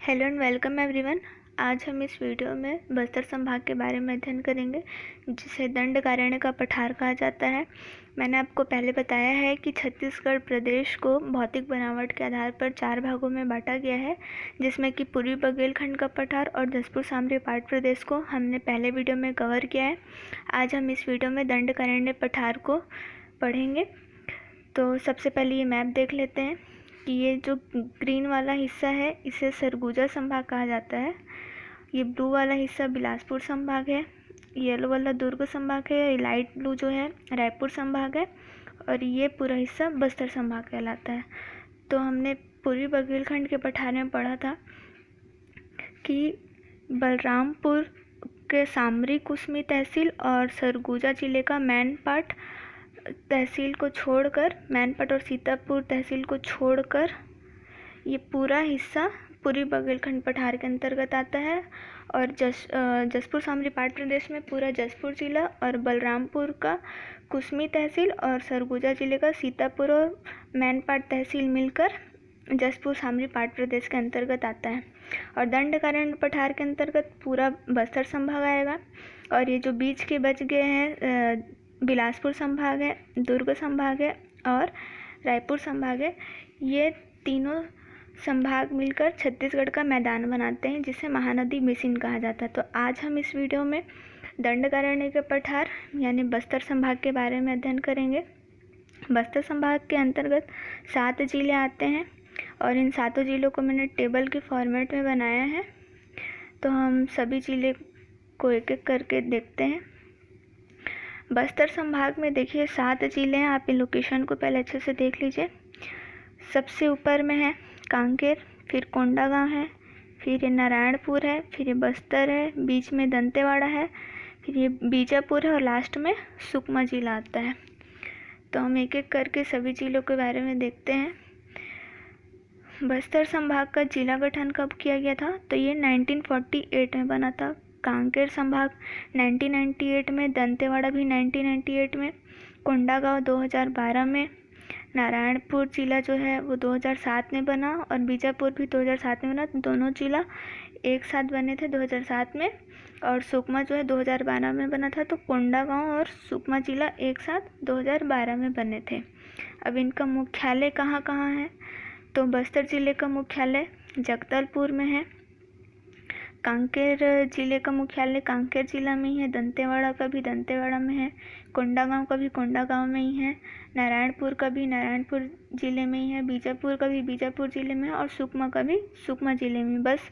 Hello and welcome everyone. आज हम इस वीडियो में बस्तर संभाग के बारे में अध्ययन करेंगे, जिसे दंडकारण्य का पठार कहा जाता है। मैंने आपको पहले बताया है कि छत्तीसगढ़ प्रदेश को भौतिक बनावट के आधार पर 4 भागों में बांटा गया है, जिसमें कि पूर्वी बघेलखंड का पठार और जसपुर सामरी पाट प्रदेश को हमने पहले वीडियो में कवर किया है। आज हम इस वीडियो में दंडकारण्य पठार को पढ़ेंगे। तो सबसे पहले ये मैप देख लेते हैं कि ये जो ग्रीन वाला हिस्सा है इसे सरगुजा संभाग कहा जाता है। ये ब्लू वाला हिस्सा बिलासपुर संभाग है, येलो वाला दुर्ग संभाग है, ये लाइट ब्लू जो है रायपुर संभाग है और ये पूरा हिस्सा बस्तर संभाग कहलाता है। तो हमने पूर्वी बघेलखंड के पठार में पढ़ा था कि बलरामपुर के सामरी कुसमी तहसील और सरगुजा जिले का मैनपाट तहसील को छोड़कर, मैनपाट और सीतापुर तहसील को छोड़कर ये पूरा हिस्सा पूर्वी बघेलखंड पठार के अंतर्गत आता है। और जसपुर सामरी पाट प्रदेश में पूरा जसपुर जिला और बलरामपुर का कुसमी तहसील और सरगुजा जिले का सीतापुर और मैनपाट तहसील मिलकर जसपुर सामरी पाट प्रदेश के अंतर्गत आता है। और दंडकारण्य पठार के अंतर्गत पूरा बस्तर संभाग आएगा। और ये जो बीच के बच गए हैं बिलासपुर संभाग है, दुर्ग संभाग है और रायपुर संभाग है, ये तीनों संभाग मिलकर छत्तीसगढ़ का मैदान बनाते हैं, जिसे महानदी बेसिन कहा जाता है। तो आज हम इस वीडियो में दंडकारण्य के पठार यानी बस्तर संभाग के बारे में अध्ययन करेंगे। बस्तर संभाग के अंतर्गत 7 जिले आते हैं और इन 7 जिलों को मैंने टेबल के फॉर्मेट में बनाया है। तो हम सभी जिले को एक एक करके देखते हैं। बस्तर संभाग में देखिए 7 जिले हैं। आप इन लोकेशन को पहले अच्छे से देख लीजिए। सबसे ऊपर में है कांकेर, फिर कोंडागांव है, फिर ये नारायणपुर है, फिर ये बस्तर है, बीच में दंतेवाड़ा है, फिर ये बीजापुर है और लास्ट में सुकमा जिला आता है। तो हम एक एक करके सभी जिलों के बारे में देखते हैं। बस्तर संभाग का जिला गठन कब किया गया था? तो ये 1948 में बना था। कांकेर संभाग 1998 में, दंतेवाड़ा भी 1998 में, कोंडागांव 2012 में, नारायणपुर जिला जो है वो 2007 में बना और बीजापुर भी 2007 में बना। दोनों जिला एक साथ बने थे 2007 में। और सुकमा जो है 2012 में बना था। तो कोंडागांव और सुकमा जिला एक साथ 2012 में बने थे। अब इनका मुख्यालय कहाँ कहाँ है? तो बस्तर जिले का मुख्यालय जगदलपुर में है, कांकेर जिले का मुख्यालय कांकेर जिला में ही है, दंतेवाड़ा का भी दंतेवाड़ा में है, कोंडागांव का भी कोंडागांव में ही है, नारायणपुर का भी नारायणपुर जिले में ही है, बीजापुर का भी बीजापुर जिले में है और सुकमा का भी सुकमा जिले में। बस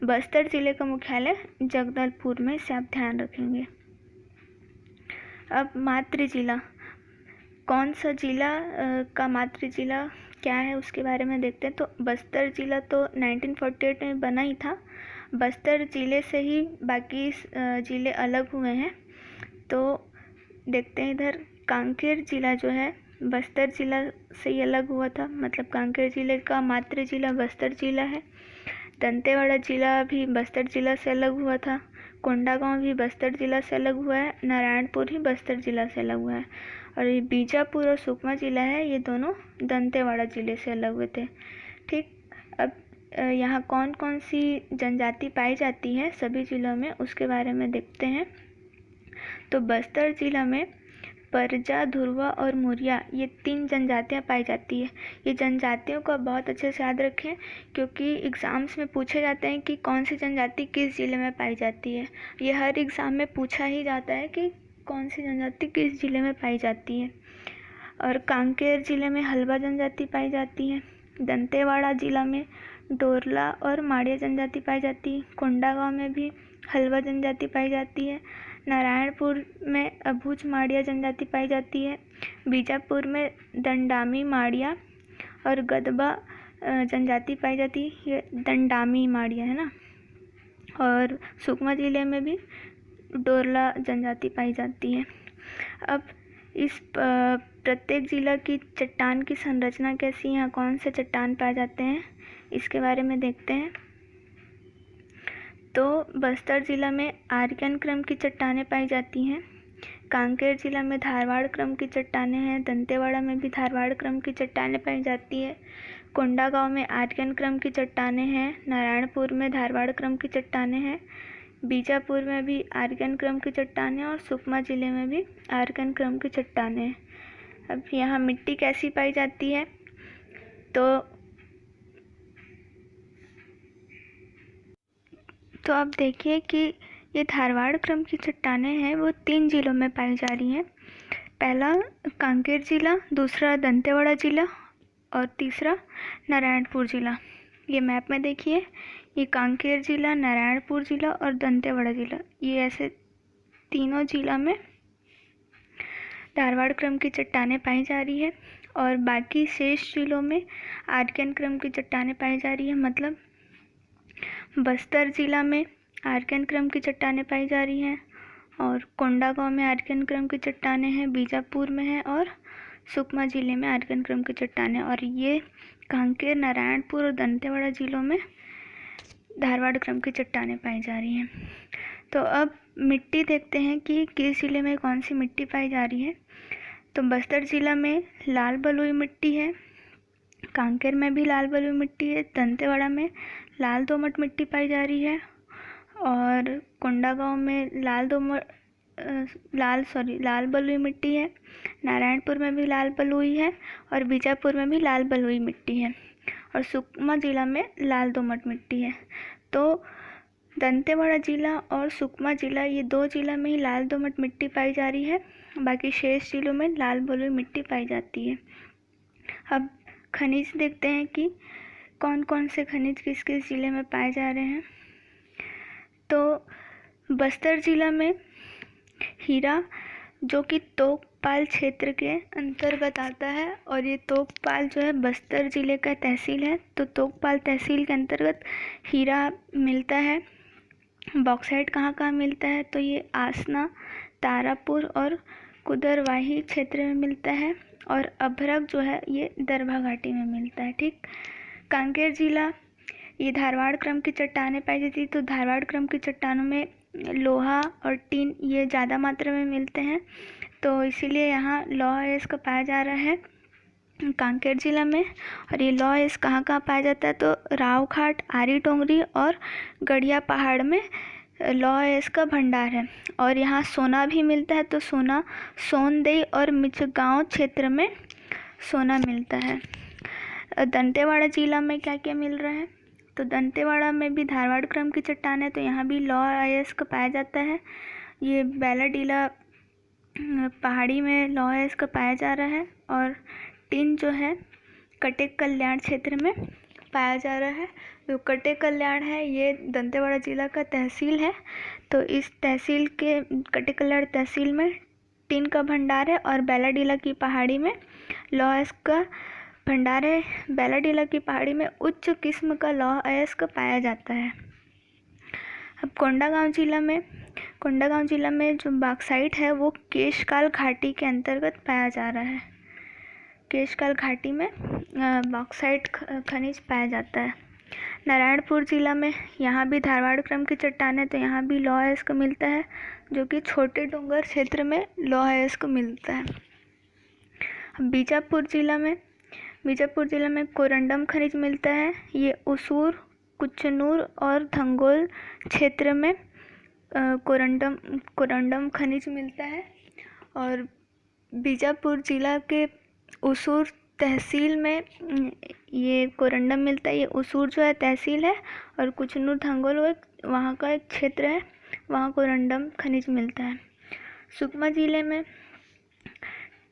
बस्तर जिले का मुख्यालय जगदलपुर में, इसे आप ध्यान रखेंगे। अब मातृ जिला, कौन सा जिला का मातृ जिला क्या है उसके बारे में देखते हैं। तो बस्तर जिला तो 1948 में बना ही था। बस्तर जिले से ही बाकी जिले अलग हुए हैं। तो देखते हैं इधर कांकेर जिला जो है बस्तर जिला से ही अलग हुआ था, मतलब कांकेर जिले का मातृ जिला बस्तर जिला है। दंतेवाड़ा जिला भी बस्तर जिला से अलग हुआ था, कोंडागांव भी बस्तर जिला से अलग हुआ है, नारायणपुर ही बस्तर जिला से अलग हुआ है और ये बीजापुर और सुकमा जिला है, ये दोनों दंतेवाड़ा जिले से अलग हुए थे। ठीक, अब यहाँ कौन कौन सी जनजाति पाई जाती है सभी जिलों में उसके बारे में देखते हैं। तो बस्तर जिला में परजा, धुरवा और मुरिया, ये 3 जनजातियाँ पाई जाती है। ये जनजातियों को बहुत अच्छे से याद रखें, क्योंकि एग्ज़ाम्स में पूछे जाते हैं कि कौन सी जनजाति किस ज़िले में पाई जाती है। ये हर एग्ज़ाम में पूछा ही जाता है कि कौन सी जनजाति किस ज़िले में पाई जाती है। और कांकेर ज़िले में हल्बा जनजाति पाई जाती है, दंतेवाड़ा ज़िला में डोरला और माड़िया जनजाति पाई जाती है, कोंडागांव में भी हल्बा जनजाति पाई जाती है, नारायणपुर में अबूझ माड़िया जनजाति पाई जाती है, बीजापुर में दंडामी माड़िया और गदबा जनजाति पाई जाती है, ये दंडामी माड़िया है ना। और सुकमा जिले में भी डोरला जनजाति पाई जाती है। अब इस प्रत्येक जिला की चट्टान की संरचना कैसी है, यहाँ कौन से चट्टान पाए जाते हैं इसके बारे में देखते हैं। तो बस्तर जिला में आर्यन क्रम की चट्टानें पाई जाती हैं, कांकेर जिला में धारवाड़ क्रम की चट्टानें हैं, दंतेवाड़ा में भी धारवाड़ क्रम की चट्टानें पाई जाती है, कोंडागांव में आर्यन क्रम की चट्टानें हैं, नारायणपुर में धारवाड़ क्रम की चट्टानें हैं, बीजापुर में भी आर्यन क्रम की चट्टानें और सुकमा जिले में भी आर्यन क्रम की चट्टानें हैं। अब यहाँ मिट्टी कैसी पाई जाती है, तो अब देखिए कि ये धारवाड़ क्रम की चट्टानें हैं वो 3 जिलों में पाई जा रही हैं। पहला कांकेर जिला, दूसरा दंतेवाड़ा जिला और तीसरा नारायणपुर जिला। ये मैप में देखिए, ये कांकेर जिला, नारायणपुर जिला और दंतेवाड़ा जिला, ये ऐसे तीनों जिला में धारवाड़ क्रम की चट्टानें पाई जा रही है और बाकी शेष जिलों में आर्यन क्रम की चट्टानें पाई जा रही है। मतलब बस्तर जिला में आर्यन क्रम की चट्टानें पाई जा रही हैं और कोंडागांव में आर्यन क्रम की चट्टानें हैं, बीजापुर में है और सुकमा जिले में आर्यन क्रम की चट्टानें, और ये कांकेर, नारायणपुर और दंतेवाड़ा जिलों में धारवाड़ क्रम की चट्टानें पाई जा रही हैं। तो अब मिट्टी देखते हैं कि किस जिले में कौन सी मिट्टी पाई जा रही है। तो बस्तर जिला में लाल बलुई मिट्टी है, कांकेर में भी लाल बलुई मिट्टी है, दंतेवाड़ा में लाल दोमट मिट्टी पाई जा रही है और कोंडागांव में लाल बलुई मिट्टी है, नारायणपुर में भी लाल बलुई है और बीजापुर में भी लाल बलुई मिट्टी है और सुकमा जिला में लाल दोमट मिट्टी है। तो दंतेवाड़ा जिला और सुकमा जिला, ये 2 जिला में ही लाल दोमट मिट्टी पाई जा रही है, बाकी शेष जिलों में लाल बलुई मिट्टी पाई जाती है। अब खनिज देखते हैं कि कौन कौन से खनिज किस किस जिले में पाए जा रहे हैं। तो बस्तर जिला में हीरा, जो कि तोकपाल क्षेत्र के अंतर्गत आता है और ये तोकपाल जो है बस्तर जिले का तहसील है, तो तोकपाल तहसील के अंतर्गत हीरा मिलता है। बॉक्साइट कहाँ कहाँ मिलता है, तो ये आसना, तारापुर और कुदरवाही क्षेत्र में मिलता है और अभ्रक जो है ये दरभा घाटी में मिलता है। ठीक। कांकेर जिला, ये धारवाड़ क्रम की चट्टानें पाई जाती है, तो धारवाड़ क्रम की चट्टानों में लोहा और टीन ये ज़्यादा मात्रा में मिलते हैं, तो इसीलिए यहाँ लोहा इसका पाया जा रहा है कांकेर जिला में। और ये लोहा इस कहाँ कहाँ पाया जाता है, तो रावघाट, आरी टोंगरी और गढ़िया पहाड़ में लोहा इसका भंडार है। और यहाँ सोना भी मिलता है, तो सोना सोनदेई और मिचगांव क्षेत्र में सोना मिलता है। दंतेवाड़ा जिला में क्या क्या मिल रहा है, तो दंतेवाड़ा में भी धारवाड़ क्रम की चट्टान है, तो यहाँ भी लोहा अयस्क पाया जाता है। ये बैलाडीला पहाड़ी में लोहा अयस्क पाया जा रहा है और टिन जो है कटेक कल्याण क्षेत्र में पाया जा रहा है। जो कटेक कल्याण है ये दंतेवाड़ा जिला का तहसील है, तो इस तहसील के कटेक कल्याण तहसील में टिन का भंडार है और बैलाडीला की पहाड़ी में लोहा अयस्क का भंडार है। बैलाडीला की पहाड़ी में उच्च किस्म का लौह अयस्क पाया जाता है। अब कोंडागांव जिला में जो बॉक्साइट है वो केशकाल घाटी के अंतर्गत पाया जा रहा है। केशकाल घाटी में बॉक्साइट खनिज पाया जाता है। नारायणपुर जिला में यहाँ भी धारवाड़ क्रम की चट्टान है, तो यहाँ भी लौह अयस्क मिलता है, जो कि छोटे डूंगर क्षेत्र में लौह अयस्क मिलता है। बीजापुर जिला में कोरंडम खनिज मिलता है। ये उसूर, कुचनूर और धंगोल क्षेत्र में कोरंडम खनिज मिलता है। और बीजापुर जिला के उसूर तहसील में ये कोरंडम मिलता है। ये उसूर जो है तहसील है और कुचनूर धंगोल वहाँ का एक क्षेत्र है, वहाँ कोरंडम खनिज मिलता है। सुकमा जिले में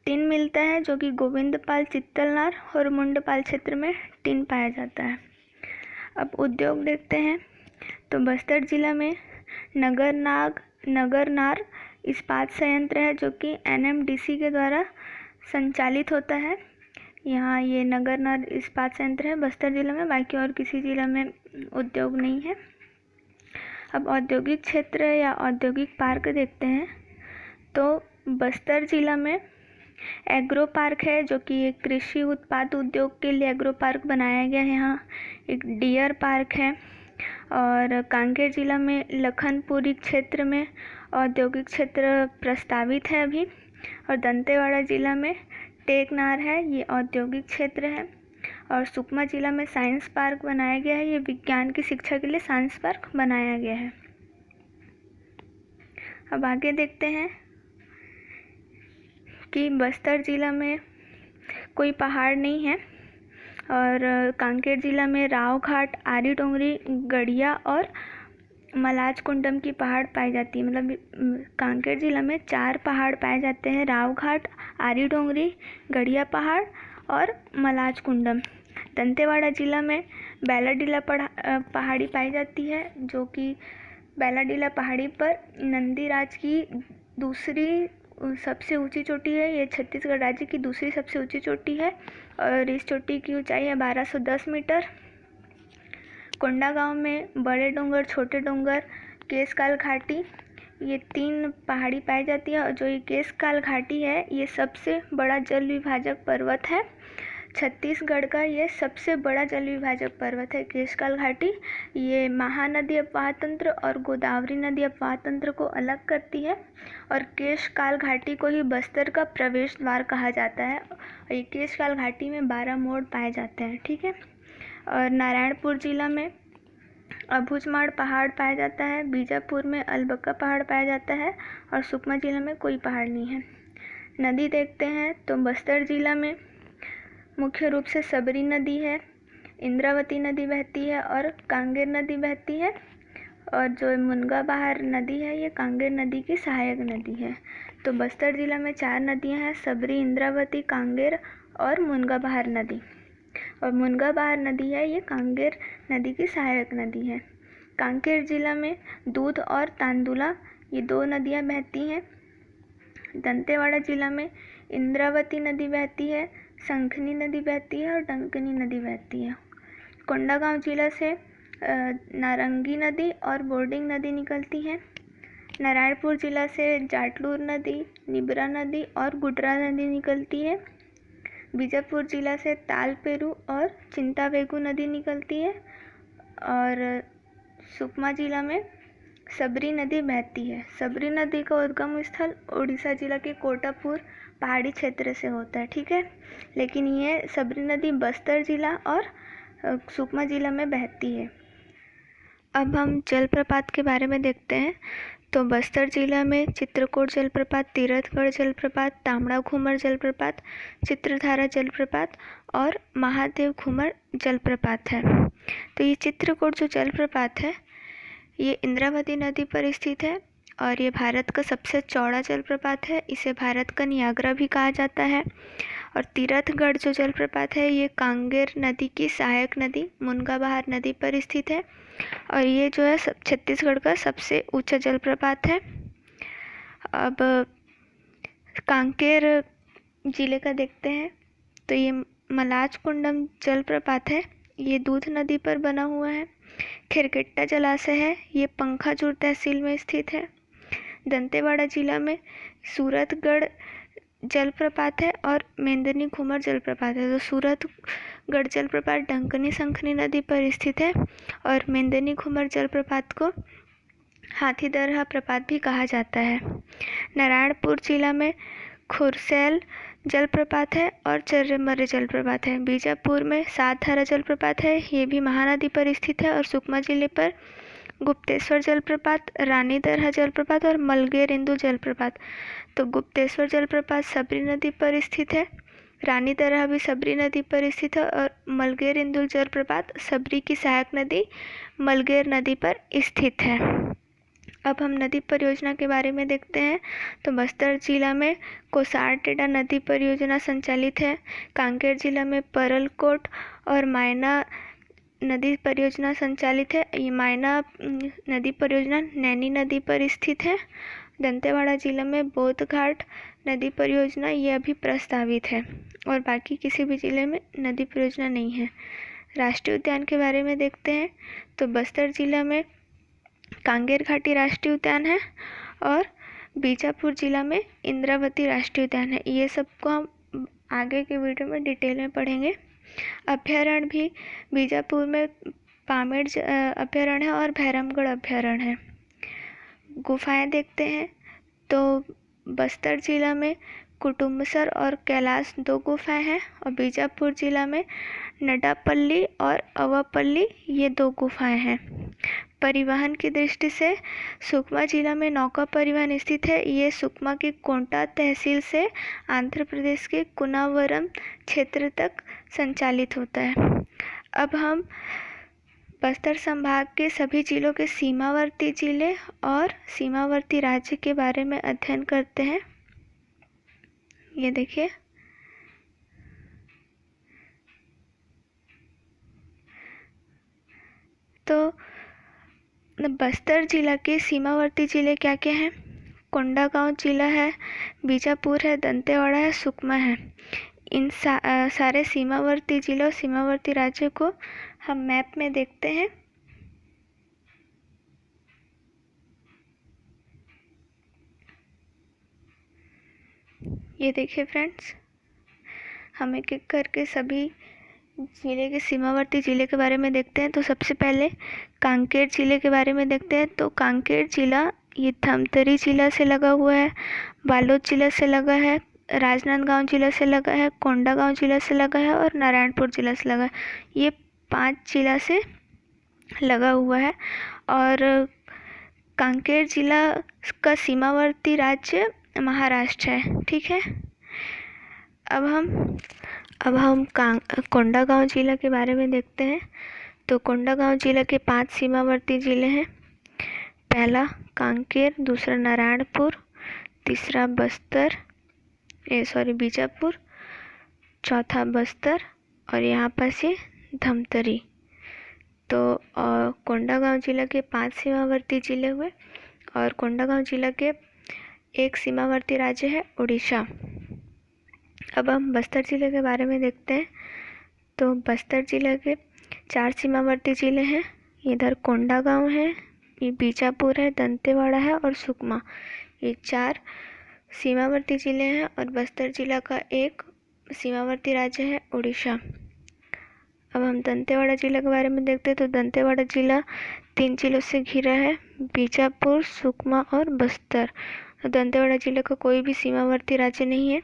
टिन मिलता है, जो कि गोविंदपाल, चित्तलनार और मुंडपाल क्षेत्र में टिन पाया जाता है। अब उद्योग देखते हैं, तो बस्तर जिला में नगरनार इस्पात संयंत्र है, जो कि NMDC के द्वारा संचालित होता है। यहाँ ये नगरनार इस्पात संयंत्र है बस्तर जिला में, बाकी और किसी जिला में उद्योग नहीं है। अब औद्योगिक क्षेत्र या औद्योगिक पार्क देखते हैं, तो बस्तर जिला में एग्रो पार्क है, जो कि एक कृषि उत्पाद उद्योग के लिए एग्रो पार्क बनाया गया है। यहाँ एक डियर पार्क है। और कांकेर जिला में लखनपुरी क्षेत्र में औद्योगिक क्षेत्र प्रस्तावित है अभी। और दंतेवाड़ा जिला में टेकनार है, ये औद्योगिक क्षेत्र है। और सुकमा जिला में साइंस पार्क बनाया गया है। ये विज्ञान की शिक्षा के लिए साइंस पार्क बनाया गया है। अब आगे देखते हैं कि बस्तर जिला में कोई पहाड़ नहीं है और कांकेर जिला में राव घाट, आरी डोंगरी, गड़िया और मलाज कुंडम की पहाड़ पाई जाती है। मतलब कांकेर जिला में 4 पहाड़ पाए जाते हैं, राव घाट, आरी डोंगरी, गड़िया पहाड़ और मलाज कुंडम। दंतेवाड़ा जिला में बैलाडीला पहाड़ी पाई जाती है, जो कि बैलाडीला पहाड़ी पर नंदीराज की दूसरी सबसे ऊंची चोटी है। ये छत्तीसगढ़ राज्य की दूसरी सबसे ऊंची चोटी है और इस चोटी की ऊंचाई है 1210 मीटर। कोंडागांव में बड़े डोंगर, छोटे डोंगर, केशकाल घाटी, ये 3 पहाड़ी पाई जाती है और जो ये केशकाल घाटी है ये सबसे बड़ा जल विभाजक पर्वत है। छत्तीसगढ़ का ये सबसे बड़ा जल विभाजक पर्वत है केशकाल घाटी। ये महानदी अपवाह तंत्र और गोदावरी नदी अपवाह तंत्र को अलग करती है और केशकाल घाटी को ही बस्तर का प्रवेश द्वार कहा जाता है। और ये केशकाल घाटी में 12 मोड़ पाए जाते हैं, ठीक है। और नारायणपुर जिला में अबूझमाड़ पहाड़ पाया जाता है, बीजापुर में अलबक्का पहाड़ पाया जाता है और सुकमा जिला में कोई पहाड़ नहीं है। नदी देखते हैं तो बस्तर जिला में मुख्य रूप से सबरी नदी है, इंद्रावती नदी बहती है और कांगेर नदी बहती है और जो मुनगा बहार नदी है ये कांगेर नदी की सहायक नदी है। तो बस्तर जिला में 4 नदियां हैं, सबरी, इंद्रावती, कांगेर और मुनगा बहार नदी। और मुनगा बहार नदी है ये कांगेर नदी की सहायक नदी है। कांकेर जिला में दूध और तांदुला ये 2 नदियां बहती हैं। दंतेवाड़ा जिला में इंद्रावती नदी बहती है, संखनी नदी बहती है और डंकनी नदी बहती है। कोंडागांव जिला से नारंगी नदी और बोर्डिंग नदी निकलती है। नारायणपुर जिला से जाटलूर नदी, निबरा नदी और गुडरा नदी निकलती है। बीजापुर जिला से तालपेरू और चिंतावेगू नदी निकलती है और सुकमा जिला में सबरी नदी बहती है। सबरी नदी का उद्गम स्थल उड़ीसा जिला के कोटापुर पहाड़ी क्षेत्र से होता है, ठीक है। लेकिन ये सबरी नदी बस्तर जिला और सुकमा जिला में बहती है। अब हम जलप्रपात के बारे में देखते हैं। तो बस्तर जिला में चित्रकूट जलप्रपात, तीरथगढ़ जलप्रपात, तामड़ा घूमर जलप्रपात, चित्रधारा जलप्रपात और महादेव घूमर जलप्रपात है। तो ये चित्रकूट जो जलप्रपात है ये इंद्रावती नदी पर स्थित है और ये भारत का सबसे चौड़ा जलप्रपात है। इसे भारत का नियाग्रा भी कहा जाता है। और तीरथगढ़ जो जलप्रपात है ये कांगेर नदी की सहायक नदी मुनगा बहार नदी पर स्थित है और ये जो है छत्तीसगढ़ का सबसे ऊंचा जलप्रपात है। अब कांकेर जिले का देखते हैं तो ये मलाज कुंडम जलप्रपात है, ये दूध नदी पर बना हुआ है। खिरकेट्टा जलाशय है, ये पंखाजूर तहसील में स्थित है। दंतेवाड़ा जिला में सूरतगढ़ जलप्रपात है और मेंदनी घूमर जलप्रपात है। तो सूरतगढ़ जलप्रपात डंकनी संखनी नदी पर स्थित है और मेंदनी घूमर जलप्रपात को हाथीदरहा प्रपात भी कहा जाता है। नारायणपुर जिला में खुरसैल जलप्रपात है और चर्रेमर्रे जलप्रपात है। बीजापुर में सातधारा जलप्रपात है, ये भी महानदी पर स्थित है। और सुकमा जिले पर गुप्तेश्वर जलप्रपात, रानीदरहा जलप्रपात और मलगेर-इंदु जलप्रपात। तो गुप्तेश्वर जलप्रपात सबरी नदी पर स्थित है, रानीदरहा भी सबरी नदी पर स्थित है और मलगेर-इंदु जलप्रपात सबरी की सहायक नदी मलगेर नदी पर स्थित है। अब हम नदी परियोजना के बारे में देखते हैं। तो बस्तर जिला में कोसार टेढ़ा नदी परियोजना संचालित है। कांकेर जिला में परलकोट और मायना नदी परियोजना संचालित है। ये मायना नदी परियोजना नैनी नदी पर स्थित है। दंतेवाड़ा जिला में बोध घाट नदी परियोजना ये अभी प्रस्तावित है और बाकी किसी भी जिले में नदी परियोजना नहीं है। राष्ट्रीय उद्यान के बारे में देखते हैं। तो बस्तर जिला में कांगेर घाटी राष्ट्रीय उद्यान है और बीजापुर जिला में इंद्रावती राष्ट्रीय उद्यान है। ये सबको हम आगे के वीडियो में डिटेल में पढ़ेंगे। अभ्यारण्य भी बीजापुर में पामेड़ अभ्यारण्य है और भैरमगढ़ अभ्यारण्य है। गुफाएं देखते हैं तो बस्तर जिला में कुटुम्बसर और कैलाश 2 गुफाएं हैं और बीजापुर जिला में नडापल्ली और अवापल्ली ये 2 गुफाएं हैं। परिवहन की दृष्टि से सुकमा जिला में नौका परिवहन स्थित है। ये सुकमा की कोंटा तहसील से आंध्र प्रदेश के कुनावरम क्षेत्र तक संचालित होता है। अब हम बस्तर संभाग के सभी जिलों के सीमावर्ती जिले और सीमावर्ती राज्य के बारे में अध्ययन करते हैं। ये देखिए, तो बस्तर जिला के सीमावर्ती जिले क्या क्या हैं? कोंडागांव जिला है, बीजापुर है, दंतेवाड़ा है, सुकमा है। इन सारे सीमावर्ती जिलों और सीमावर्ती राज्यों को हम मैप में देखते हैं। ये देखिए फ्रेंड्स, हम एक एक करके सभी जिले के सीमावर्ती जिले के बारे में देखते हैं। तो सबसे पहले कांकेर जिले के बारे में देखते हैं। तो कांकेर जिला ये धमतरी जिला से लगा हुआ है, बालोद जिला से लगा है, राजनांदगांव जिला से लगा है, कोंडागांव जिला से लगा है और नारायणपुर जिला से लगा है। ये 5 जिला से लगा हुआ है। और कांकेर जिला का सीमावर्ती राज्य महाराष्ट्र है। ठीक है, अब हम कोंडागांव जिला के बारे में देखते हैं। तो कोंडागांव जिला के 5 सीमावर्ती जिले हैं। पहला कांकेर, दूसरा नारायणपुर, तीसरा बीजापुर, चौथा बस्तर और यहाँ पर से धमतरी। तो कोंडागांव जिला के 5 सीमावर्ती जिले हुए और कोंडागांव जिला के एक सीमावर्ती राज्य है उड़ीसा। अब हम बस्तर जिले के बारे में देखते हैं। तो बस्तर जिले के 4 सीमावर्ती जिले हैं। इधर कोंडागांव है, ये बीजापुर है, दंतेवाड़ा है और सुकमा। ये 4 सीमावर्ती जिले हैं और बस्तर जिला का एक सीमावर्ती राज्य है उड़ीसा। अब हम दंतेवाड़ा जिला के बारे में देखते हैं। तो दंतेवाड़ा जिला 3 जिलों से घिरा है, बीजापुर, सुकमा और बस्तर। तो दंतेवाड़ा जिले का कोई भी सीमावर्ती राज्य नहीं है।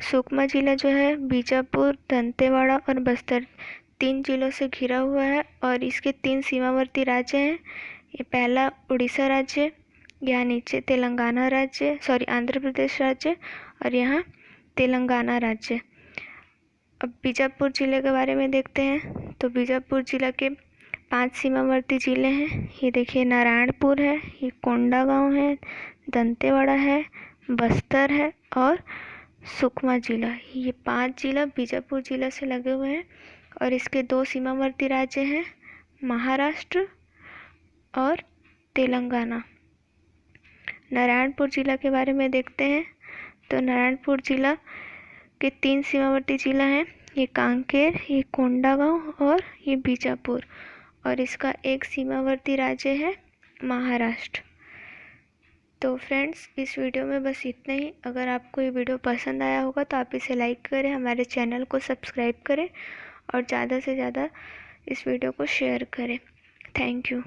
सुकमा जिला जो है बीजापुर, दंतेवाड़ा और बस्तर 3 जिलों से घिरा हुआ है और इसके 3 सीमावर्ती राज्य हैं। ये पहला उड़ीसा राज्य, यहाँ नीचे तेलंगाना राज्य, आंध्र प्रदेश राज्य और यहाँ तेलंगाना राज्य। अब बीजापुर जिले के बारे में देखते हैं। तो बीजापुर जिला के 5 सीमावर्ती जिले हैं। ये देखिए, नारायणपुर है, ये कोंडागांव है, दंतेवाड़ा है, बस्तर है और सुकमा जिला। ये 5 जिला बीजापुर जिला से लगे हुए हैं और इसके 2 सीमावर्ती राज्य हैं, महाराष्ट्र और तेलंगाना। नारायणपुर जिला के बारे में देखते हैं। तो नारायणपुर जिला के 3 सीमावर्ती जिला हैं, ये कांकेर, ये कोंडागांव और ये बीजापुर और इसका एक सीमावर्ती राज्य है महाराष्ट्र। तो फ्रेंड्स, इस वीडियो में बस इतना ही। अगर आपको ये वीडियो पसंद आया होगा तो आप इसे लाइक करें, हमारे चैनल को सब्सक्राइब करें और ज़्यादा से ज़्यादा इस वीडियो को शेयर करें। Thank you.